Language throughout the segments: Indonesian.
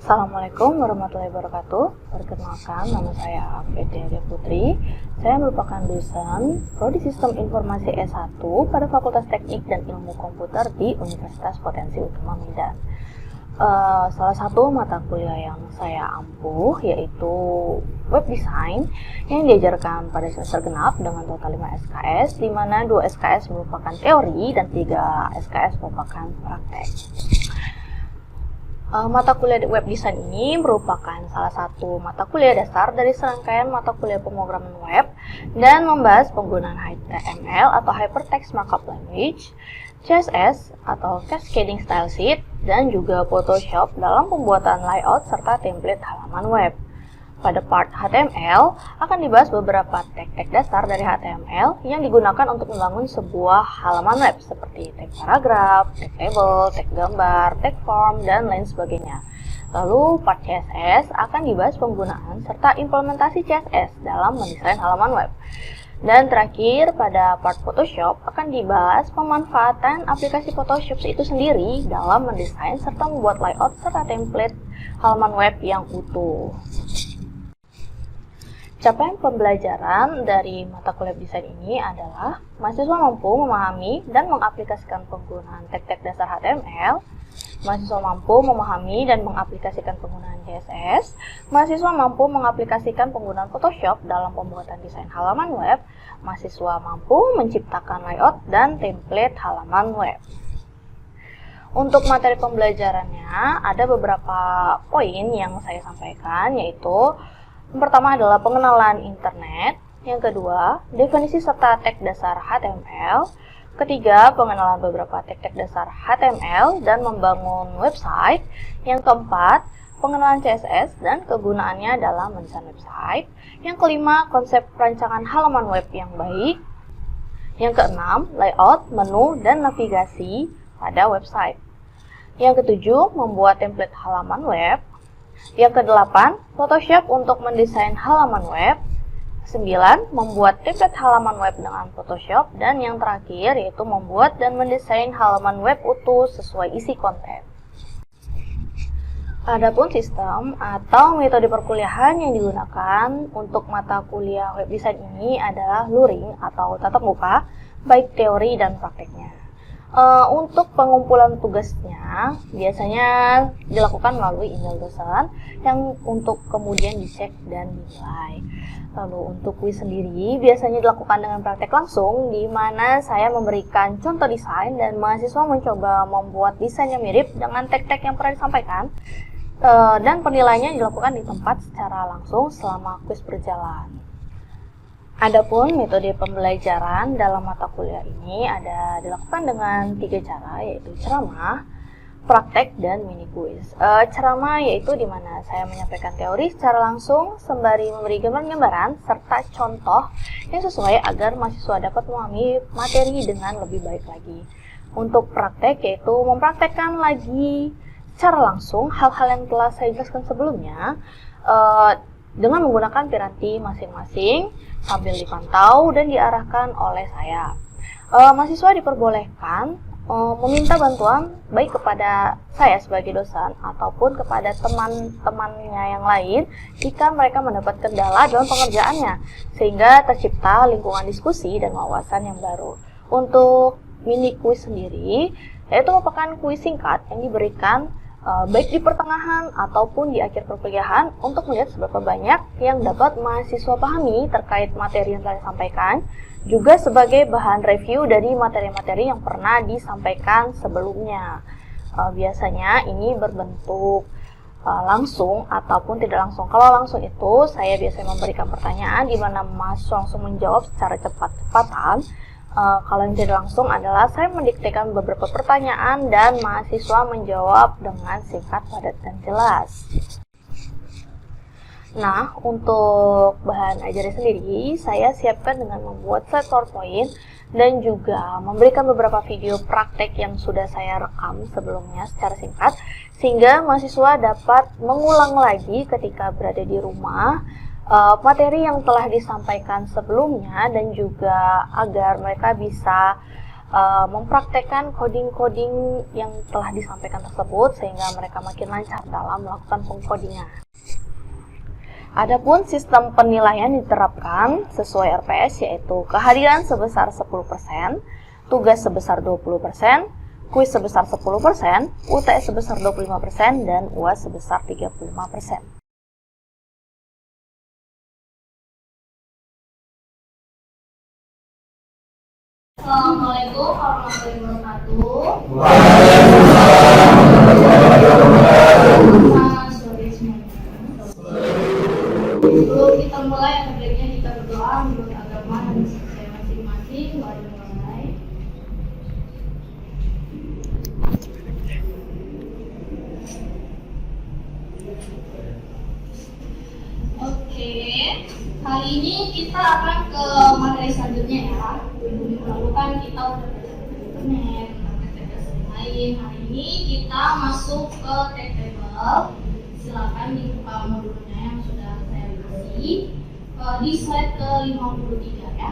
Assalamualaikum warahmatullahi wabarakatuh. Perkenalkan, nama saya Afedia Putri. Saya merupakan dosen Prodi Sistem Informasi S1 pada Fakultas Teknik dan Ilmu Komputer di Universitas Potensi Utama Medan. Salah satu mata kuliah yang saya ampuh yaitu Web Design yang diajarkan pada semester genap dengan total 5 SKS, di mana 2 SKS merupakan teori dan 3 SKS merupakan praktek. Mata kuliah Web Design ini merupakan salah satu mata kuliah dasar dari serangkaian mata kuliah pemrograman web dan membahas penggunaan HTML atau Hypertext Markup Language, CSS atau Cascading Style Sheet, dan juga Photoshop dalam pembuatan layout serta template halaman web. Pada part HTML akan dibahas beberapa tag-tag dasar dari HTML yang digunakan untuk membangun sebuah halaman web seperti tag paragraf, tag table, tag gambar, tag form, dan lain sebagainya. Lalu part CSS akan dibahas penggunaan serta implementasi CSS dalam mendesain halaman web. Dan terakhir, pada part Photoshop akan dibahas pemanfaatan aplikasi Photoshop itu sendiri dalam mendesain serta membuat layout serta template halaman web yang utuh. Capaian pembelajaran dari mata kuliah desain ini adalah mahasiswa mampu memahami dan mengaplikasikan penggunaan tag-tag dasar HTML, mahasiswa mampu memahami dan mengaplikasikan penggunaan CSS, mahasiswa mampu mengaplikasikan penggunaan Photoshop dalam pembuatan desain halaman web, mahasiswa mampu menciptakan layout dan template halaman web. Untuk materi pembelajarannya ada beberapa poin yang saya sampaikan, yaitu yang pertama adalah pengenalan internet, yang kedua, definisi serta tag dasar HTML, ketiga, pengenalan beberapa tag-tag dasar HTML dan membangun website, yang keempat, pengenalan CSS dan kegunaannya dalam mendesain website, yang kelima, konsep perancangan halaman web yang baik, yang keenam, layout, menu, dan navigasi pada website, yang ketujuh, membuat template halaman web, yang kedelapan, Photoshop untuk mendesain halaman web. 9. Membuat template halaman web dengan Photoshop. Dan yang terakhir yaitu membuat dan mendesain halaman web utuh sesuai isi konten. Adapun sistem atau metode perkuliahan yang digunakan untuk mata kuliah web design ini adalah luring atau tatap muka, baik teori dan prakteknya. Untuk pengumpulan tugasnya biasanya dilakukan melalui email dosen yang untuk kemudian dicek dan dinilai. Lalu untuk kuis sendiri biasanya dilakukan dengan praktek langsung, di mana saya memberikan contoh desain dan mahasiswa mencoba membuat desain yang mirip dengan tag-tag yang pernah disampaikan, dan penilaiannya dilakukan di tempat secara langsung selama kuis berjalan. Adapun metode pembelajaran dalam mata kuliah ini ada dilakukan dengan 3 cara, yaitu ceramah, praktek, dan mini kuis. Ceramah yaitu di mana saya menyampaikan teori secara langsung sembari memberi gambaran serta contoh yang sesuai agar mahasiswa dapat memahami materi dengan lebih baik lagi. Untuk praktek yaitu mempraktekkan lagi secara langsung hal-hal yang telah saya jelaskan sebelumnya dengan menggunakan piranti masing-masing sambil dipantau dan diarahkan oleh saya. Mahasiswa diperbolehkan meminta bantuan baik kepada saya sebagai dosen ataupun kepada teman-temannya yang lain jika mereka mendapat kendala dalam pengerjaannya, sehingga tercipta lingkungan diskusi dan wawasan yang baru. Untuk mini kuis sendiri, yaitu merupakan kuis singkat yang diberikan baik di pertengahan ataupun di akhir perkuliahan untuk melihat seberapa banyak yang dapat mahasiswa pahami terkait materi yang telah disampaikan, juga sebagai bahan review dari materi-materi yang pernah disampaikan sebelumnya. Biasanya ini berbentuk langsung ataupun tidak langsung. Kalau langsung itu saya biasanya memberikan pertanyaan di mana mahasiswa langsung menjawab secara cepat-cepatan. Kalau yang tidak langsung adalah saya mendiktekan beberapa pertanyaan dan mahasiswa menjawab dengan singkat, padat, dan jelas. Nah, untuk bahan ajarnya sendiri, saya siapkan dengan membuat slide PowerPoint dan juga memberikan beberapa video praktek yang sudah saya rekam sebelumnya secara singkat, sehingga mahasiswa dapat mengulang lagi ketika berada di rumah materi yang telah disampaikan sebelumnya, dan juga agar mereka bisa mempraktekkan coding-coding yang telah disampaikan tersebut sehingga mereka makin lancar dalam melakukan pengkodingan. Adapun sistem penilaian diterapkan sesuai RPS, yaitu kehadiran sebesar 10%, tugas sebesar 20%, kuis sebesar 10%, UTS sebesar 25%, dan UAS sebesar 35%. Assalamualaikum warahmatullahi wabarakatuh. Selamat sore semuanya. Sebelum kita mulai, sebaiknya kita berdoa menurut agama dan saya masing-masing. Mari mulai. Oke, kali ini kita akan ke materi selanjutnya ya. Minggu lalu kan kita udah belajar internet, lain. Hari ini kita masuk ke tag table. Silakan dibuka modulnya yang sudah saya kasih di slide ke 53 ya.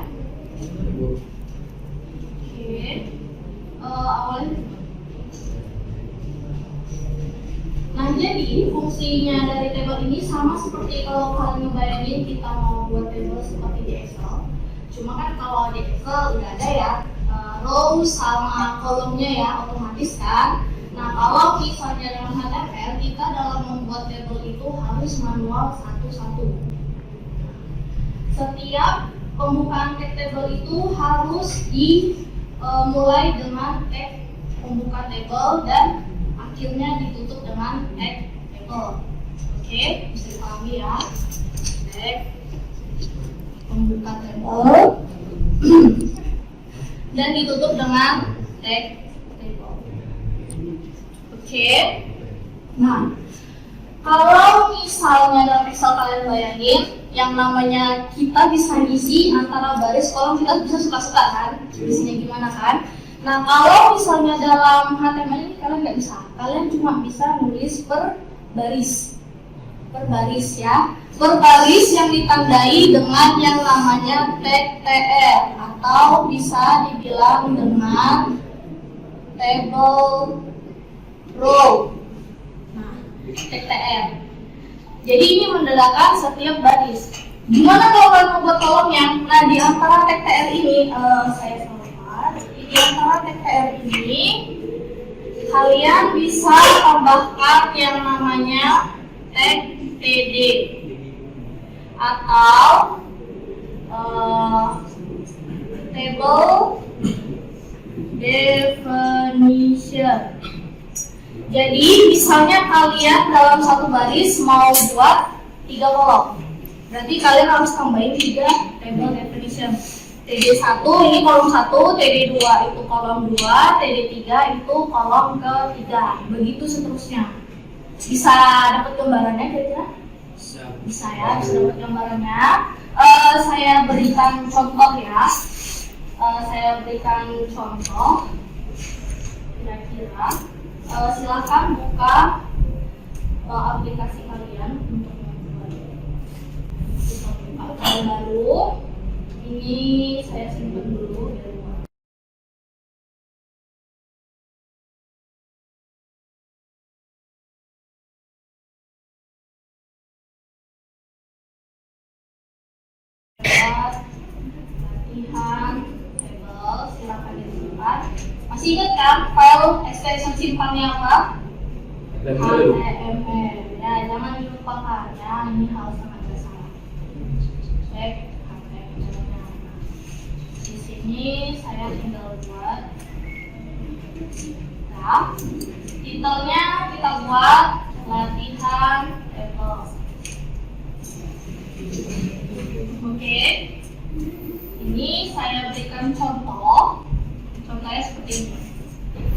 Oke, awalnya. Nah, jadi fungsinya dari table ini sama seperti kalau kalian ngebayangin kita mau buat table seperti di Excel. Cuma kan kalau di Excel udah ada ya row sama kolomnya ya, otomatis kan. Nah, kalau misalnya dalam HTML kita dalam membuat table itu harus manual satu-satu. Setiap pembukaan tag table itu harus dimulai dengan tag pembuka table dan akhirnya ditutup dengan tag table. Oke, bisa dipahami ya. Tag pembuka table dan ditutup dengan tag table. Oke. Nah, kalau misalnya dalam Excel kalian bayangin yang namanya kita bisa ngisi antara baris kolom, kita bisa suka-suka kan isinya gimana kan. Nah, kalau misalnya dalam HTML ini kalian nggak bisa, kalian cuma bisa nulis per baris ya, per baris yang ditandai dengan yang namanya tag TR atau bisa dibilang dengan table row. Nah, tag TR. Jadi ini menandakan setiap baris. Gimana kalau kalian membuat kolomnya? Nah, di antara tag TR ini saya sampaikan, di antara tag TR ini kalian bisa tambahkan yang namanya tag TD atau table definition. Jadi misalnya kalian dalam satu baris mau buat 3 kolom, berarti kalian harus tambahin 3 table definition. TD1 ini kolom 1, TD2 itu kolom 2, TD3 itu kolom ketiga, begitu seterusnya. Bisa dapat gambarannya kira-kira? Bisa ya, bisa dapat gambarannya. Saya berikan contoh ya. Saya berikan contoh kira-kira. Silakan buka aplikasi kalian untuk membuat. Bisa buka file baru. Ini saya simpan dulu di luar. Latihan table, silakan disimpan. Masih ingat kan file extension simpannya apa? HTML. Ya, jangan dilupakan ya, ini hal sangat dasar. Cek HTML-nya. Di sini saya tinggal buat. Nah, titelnya kita buat latihan table. Oke. Ini saya berikan contoh. Contohnya seperti ini.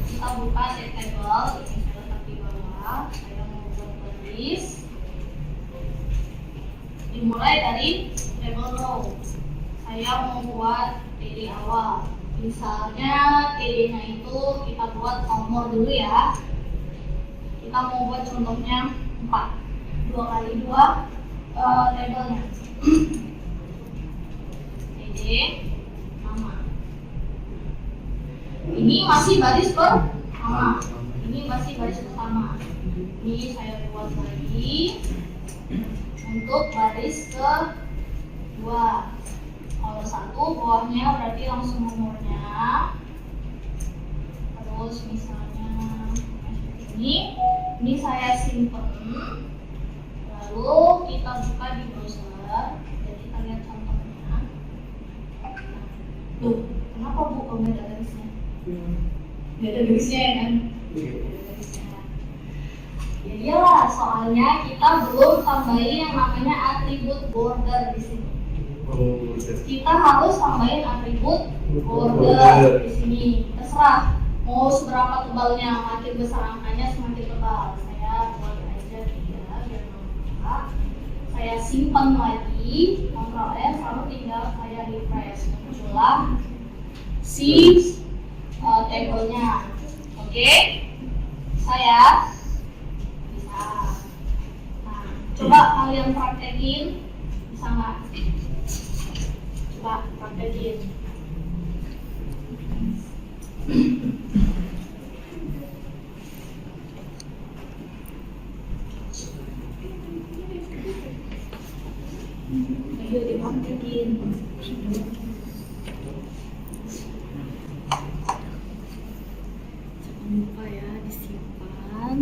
Kita buka tag table, ini saya letak di bawah. Saya mau buat baris. Dimulai dari table row. Saya mau buat TD awal. Misalnya TD-nya itu kita buat nomor dulu ya. Kita mau buat contohnya 4. 2 kali 2 tabelnya. TD nama. baris pertama. Ini masih baris pertama. Ini saya buat lagi untuk baris kedua. Kalau 1 bawahnya berarti langsung nomornya. Terus misalnya ini saya simpen. Lalu kita buka di browser. Jadi kita lihat contohnya. Tuh, kenapa Bu kalau nggak ada garisnya? Nggak ada garisnya ya kan? Ya iyalah, soalnya kita belum tambahin yang namanya atribut border di sini. Kita harus tambahin atribut border di sini. Terserah mau seberapa tebalnya, makin besar angkanya semakin tebal. Saya buat aja 3 biar nampak. Saya simpan lagi, Ctrl F, lalu tinggal saya refresh. Muncullah si tabelnya. Oke, saya bisa. Nah, coba kalian praktekin, bisa nggak? Coba praktekin. Ayo dipraktekin. Jangan lupa ya disimpan.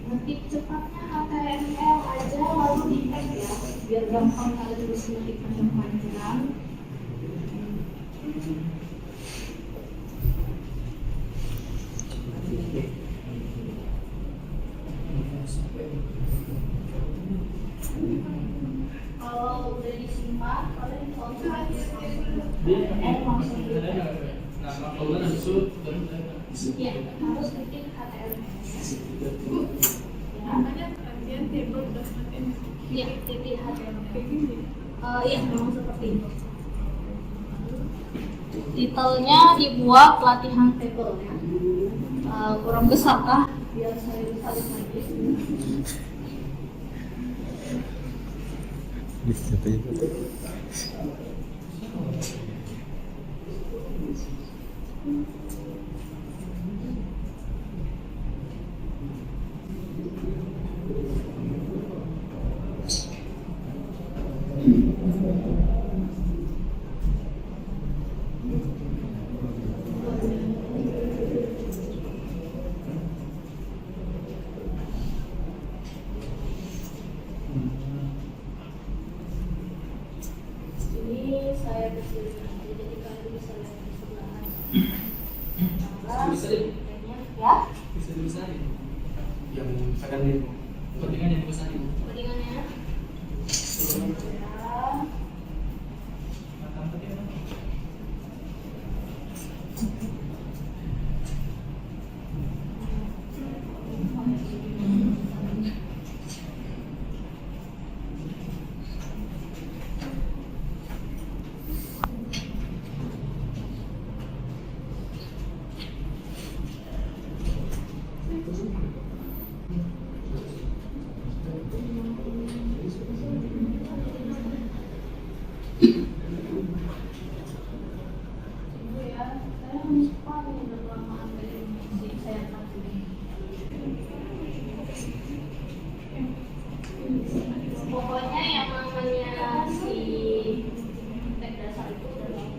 Ngetik cepatnya HTML aja lalu di tag ya, biar gampang kalian terus ngetik panjang-panjang. Kalau udah disimpan, kalian langsung ya, harus ketik HTML. Namanya perhatian table udah HTML. Iya, ketik HTML. Iya, memang seperti itu. Titelnya dibuat latihan table ya. Kurang besar kah? Biar saya bisa lihat lagi. Ini saya kecilkan, jadi kalian bisa lihat di sebelahan. Ya? Bisa dibesarin. Yang kadangnya pentingannya dibesarin. Codingannya. Ya. Pokoknya yang namanya si tag dasar itu udah lama.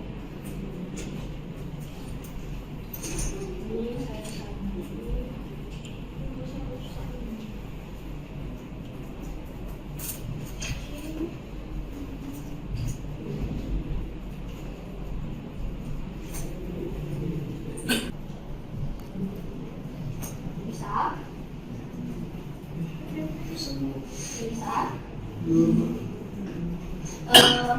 Ini saya sambung. Bisa? Bisa?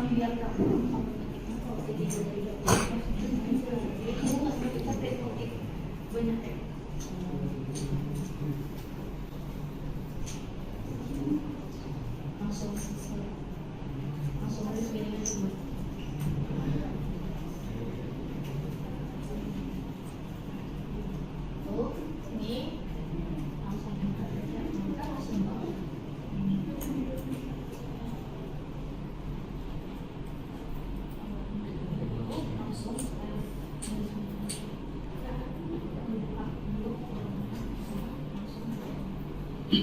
Biar gampang kamu ketiknya kalau ketik dari kamu nggak perlu capek ketik banyak ya. Langsung selesai. Langsung harus bilang dulu. Tuh, ini langsung kita langsung banget. Yang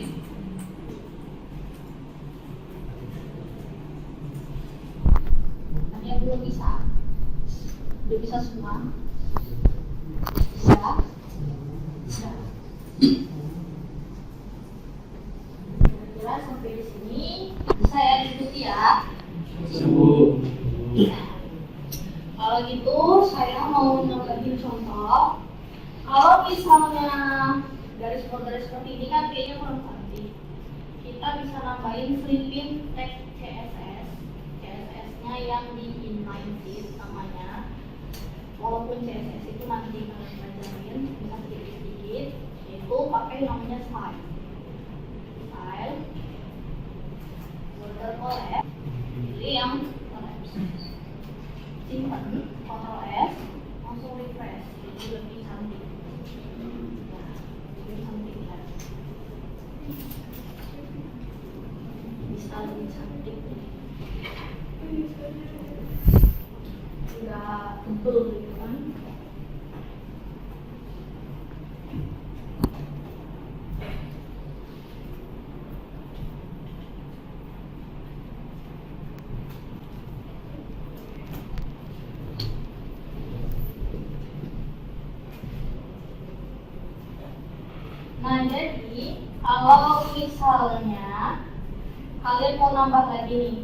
belum bisa semua. Bisa. Kira-kira sampai di sini bisa ya diikuti ya. Kalau gitu saya mau nambahin contoh. Kalau misalnya garis border seperti ini kan kayaknya kurang cantik. Kita bisa nambahin sleeping tag CSS. CSS-nya yang di inline sheet namanya. Walaupun CSS itu nanti kalian pelajarin bisa sedikit-sedikit, yaitu pakai namanya style. Style border collapse. Pilih yang collapse. Simpan, Ctrl S, langsung refresh. Jadi lebih cantik. Nah, lebih cantik ya. Bisa lebih cantik. Enggak tebel gitu kan. Nah, jadi kalau misalnya kalian mau nambah lagi nih,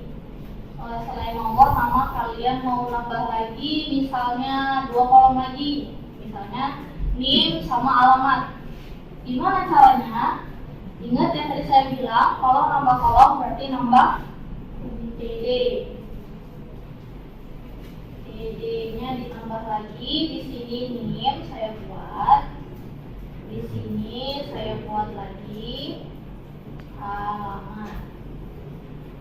selain nomor nama kalian mau nambah lagi misalnya 2 kolom lagi, misalnya NIM sama alamat. Gimana caranya? Ingat yang tadi saya bilang, kalau nambah kolom berarti nambah TD. TD-nya ditambah lagi, di sini NIM saya buat, di sini saya buat lagi alamat.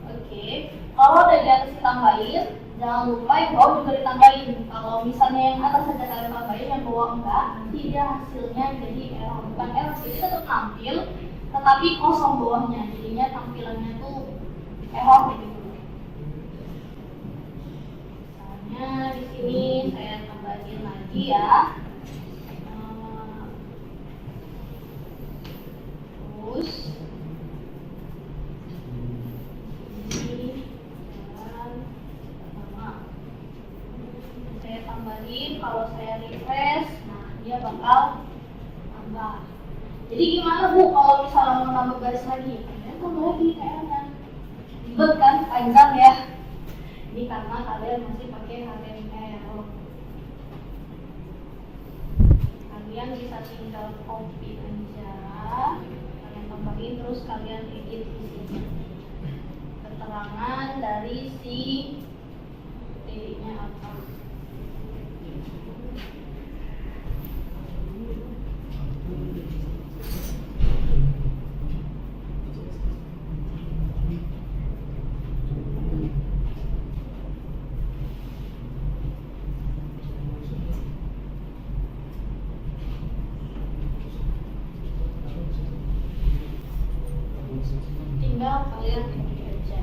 Oke, kalau udah di atas ditambahin, jangan lupa yang bawah juga ditambahin. Kalau misalnya yang atas saja kalian tambahin, yang bawah enggak, nanti dia hasilnya jadi error. Bukan error, jadi tetap tampil, tetapi kosong bawahnya. Jadinya tampilannya tuh error gitu. Misalnya di sini saya tambahin lagi ya. Terus saya tambahin, kalau saya refresh, nah dia bakal tambah. Jadi gimana Bu kalau misalnya mau nambah garis lagi? Ya tambah lagi kayaknya. Ribet kan, panjang ya. Ini karena kalian masih pakai HTML. Kalian bisa tinggal copy aja, kalian tambahin terus kalian edit di sini. Keterangan dari si TD-nya apa? Tinggal kalian edit aja.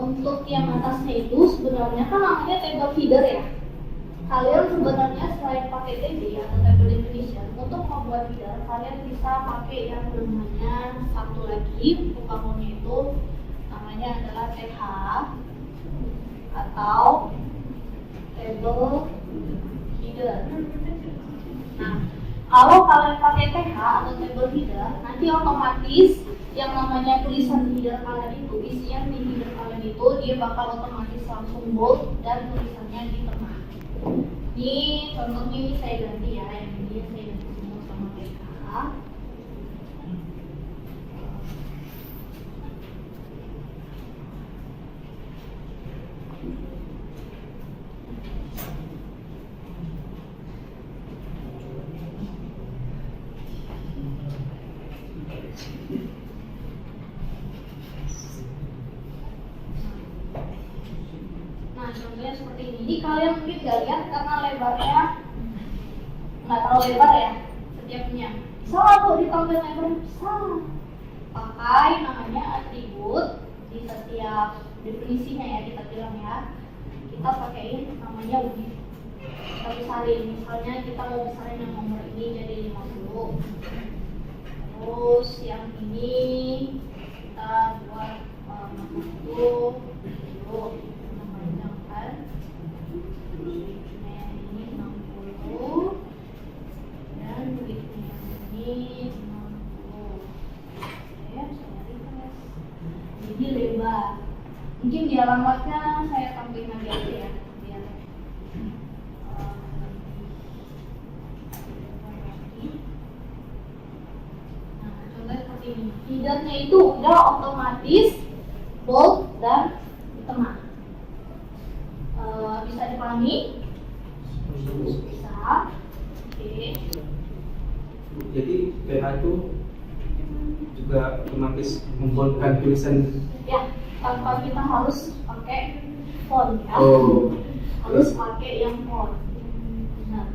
Untuk yang atasnya itu sebenarnya kan namanya table header ya. Kalian sebenarnya selain pakai TB atau table definition, untuk membuat header kalian bisa pakai yang namanya satu lagi untuk kamunya itu namanya adalah TH atau table header. Nah, kalau kalian pakai TH atau table header, nanti otomatis yang namanya tulisan di header kalian itu, isian di header kalian itu, dia bakal otomatis langsung bold dan tulisannya di tengah. Ini contohnya ini saya ganti ya, yang ini saya ganti semua sama TH. Nah, contohnya seperti ini. Ini kalian mungkin nggak lihat karena lebarnya nggak terlalu lebar ya setiapnya. Bisa nggak Bu ditambahin lebar? Bisa. Pakai namanya atribut di setiap definisinya ya, kita bilang ya. Kita pakaiin namanya width. Kita besarin. Misalnya kita mau besarin yang nomor ini jadi 50. Terus yang ini kita buat 60 dulu. Yang ini 60 dan width-nya ini 60. Oke, saya refresh. Jadi lebar. Mungkin di alamatnya saya tambahin lagi aja ya, biar nah, contohnya seperti ini. Headernya itu udah otomatis bold dan di tengah. Bisa dipahami? Bisa. Oke. Jadi PH itu juga otomatis memboldkan tulisan. Ya, tanpa kita harus pakai font ya. Oh. Harus pakai yang font. Benar.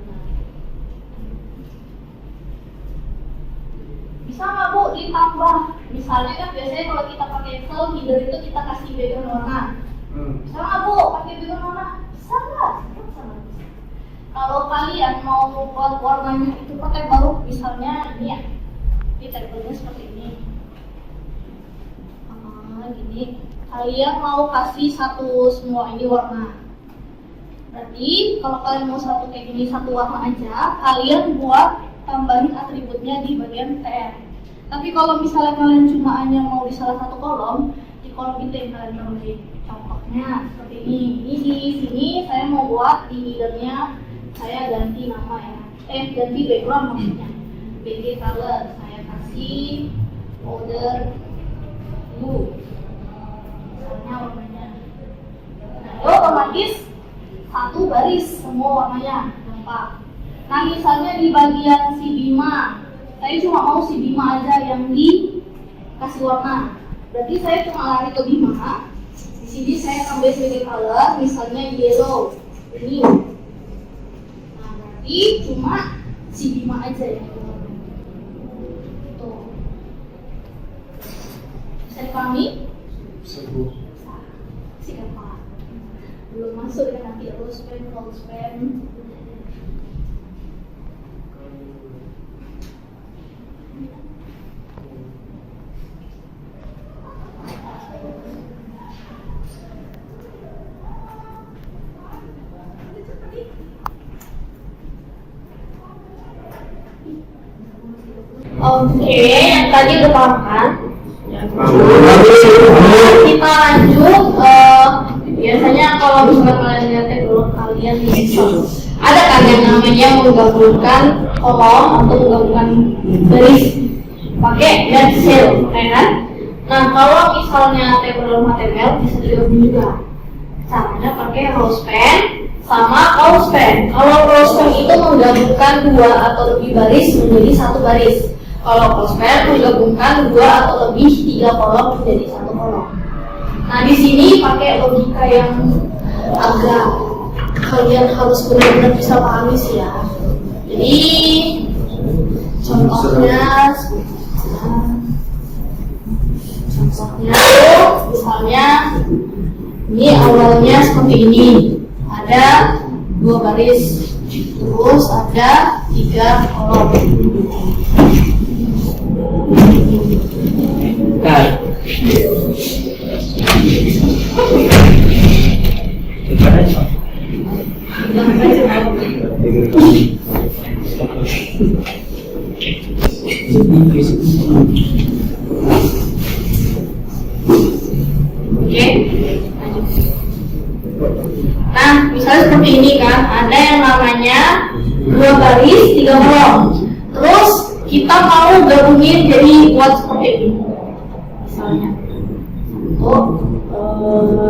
Bisa nggak Bu ditambah? Misalnya kan biasanya kalau kita pakai Excel, header itu kita kasih background warna. Bisa nggak Bu pakai background warna? Bisa nggak? Bisa. Kalau kalian mau buat warnanya itu pakai baru, misalnya ini ya, ini tabelnya seperti ini. Gini, kalian mau kasih satu semua ini warna. Berarti kalau kalian mau satu kayak gini satu warna aja, kalian buat tambahin atributnya di bagian TR. Tapi kalau misalnya kalian cuma hanya mau di salah satu kolom, di kolom itu yang kalian tambahin. Contohnya seperti ini. Ini di sini saya mau buat di headernya saya ganti nama ya. Ganti background maksudnya. BG color saya kasih border blue. Warnanya. Nah, otomatis satu baris semua warnanya gampang. Nah, misalnya di bagian si Bima, saya cuma mau si Bima aja yang dikasih warna. Berarti saya cuma lari ke Bima. Di sini saya ambil sebagai color, misalnya yellow, ini. Nah, berarti cuma si Bima aja yang tuh. Bisa dipahami? Sebuah. Siapa? Belum masuk ya nanti row span, row span. Oke, yang tadi udah paham kan? Kita lanjut. Biasanya kalau misalnya kalian lihat dulu kalian di Excel, ada kan yang namanya menggabungkan kolom atau menggabungkan baris pakai dan cell, ya kan? Nah, kalau misalnya table HTML bisa digabung juga. Caranya pakai row span sama row span. Kalau row span itu menggabungkan dua atau lebih baris menjadi satu baris. Kalau row span menggabungkan dua atau lebih tiga kolom menjadi satu kolom. Nah, di sini pakai logika yang agak kalian harus benar-benar bisa pahami sih ya. Jadi contohnya misalnya ini awalnya seperti ini, ada dua baris, terus ada tiga kolom. Oke, lanjut. Nah, misalnya seperti ini kan, ada yang namanya 2 baris 3 kolom. Terus kita mau gabungin jadi buat seperti ini. Misalnya,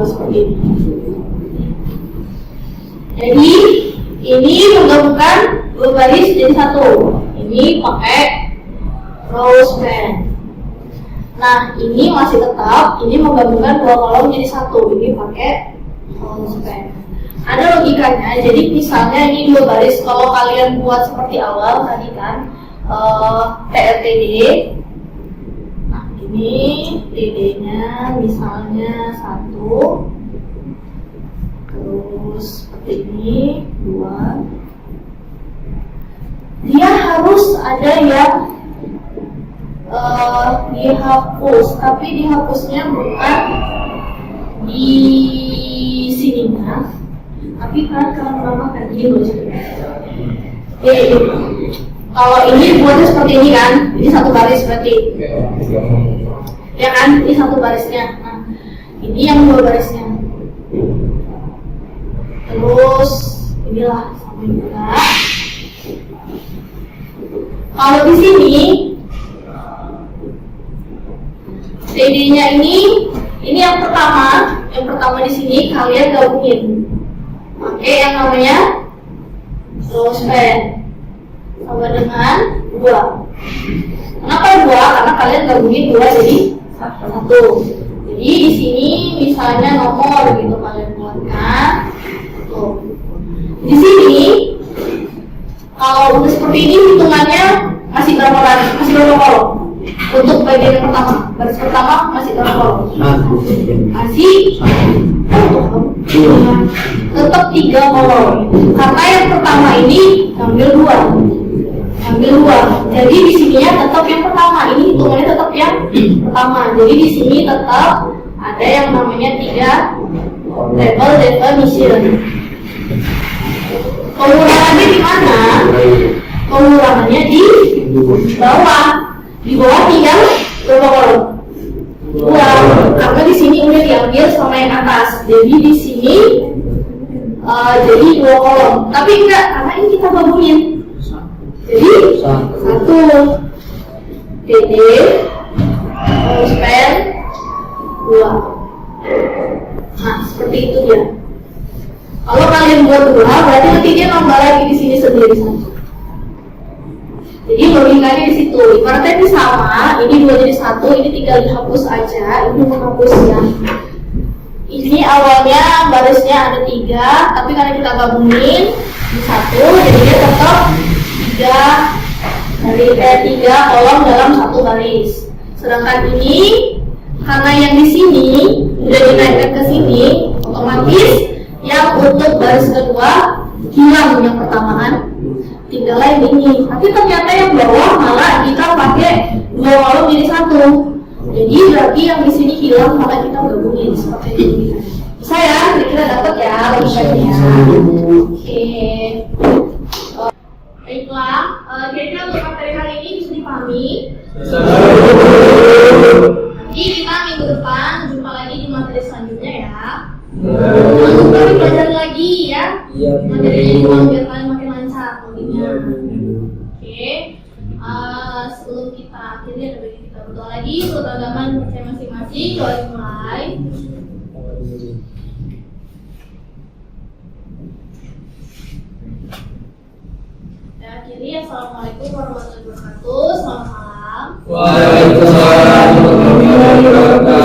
seperti ini. Jadi ini menggabungkan 2 baris jadi 1. Ini pakai rose pen. Nah, ini masih tetap, ini menggabungkan 2 kolom jadi 1. Ini pakai rose pen. Ada logikanya, jadi misalnya ini 2 baris, kalau kalian buat seperti awal tadi kan, TRTD. Nah, ini TD-nya misalnya 1, terus seperti ini 2. Dia harus ada yang dihapus, tapi dihapusnya bukan di sininya, tapi kan kalau menambahkan ini loh. Kalau ini buatnya seperti ini kan, ini 1 baris berarti, ya kan? Ini 1 barisnya. Nah, ini yang 2 barisnya. Terus inilah sama juga. Kalau di sini TD-nya ini yang pertama di sini kalian gabungin pakai yang namanya rose pen sama dengan 2. Kenapa 2? Karena kalian gabungin 2 jadi 1. Jadi di sini misalnya nomor gitu kalian buatkan. Tuh. Di sini kalau udah seperti ini hitungannya masih berapa baris? Masih berapa kolom? Untuk bagian yang pertama, baris pertama masih berapa kolom? Masih tetap 3 kolom. Karena yang pertama ini ambil 2. Jadi di sininya tetap yang pertama. Ini hitungannya tetap yang pertama. Jadi di sini tetap ada yang namanya 3 table definition. Pengurangannya di mana? Pengurangannya di bawah. Di bawah tinggal berapa kolom? 2. Karena di sini udah diambil sama yang atas. Jadi di sini jadi 2 kolom. Tapi enggak, karena ini kita gabungin. Jadi 1 TD rose pen 2. Nah, seperti itu dia. Kalau kalian buat 2, berarti nanti dia nambah lagi di sini sendiri saja. Jadi logikanya di situ. Ibaratnya ini sama, ini 2 jadi 1, ini tinggal dihapus aja. Ini menghapus yang ini awalnya barisnya ada 3, tapi karena kita gabungin di 1, jadi dia tetap 3 kolom dalam 1 baris. Sedangkan ini karena yang di sini udah dinaikkan ke sini, otomatis yang untuk baris kedua hilang yang pertamaan, tinggal yang ini. Tapi ternyata yang bawah malah kita pakai 2 kolom jadi 1. Jadi berarti yang di sini hilang, maka kita gabungin seperti ini. Bisa ya? Kira-kira dapat ya logikanya. Oke. Baiklah, kira-kira untuk materi hari ini bisa dipahami. Nanti kita minggu depan jumpa lagi di materi selanjutnya ya. Jangan lupa dipelajari lagi ya. Materinya juga biar kalian makin lancar nantinya. Oke. Sebelum kita akhiri ada bagi kita berdoa lagi menurut agama dan percaya masing-masing. Doa dimulai. Dan akhiri, assalamualaikum warahmatullahi wabarakatuh. Selamat malam. Waalaikumsalam warahmatullahi wabarakatuh.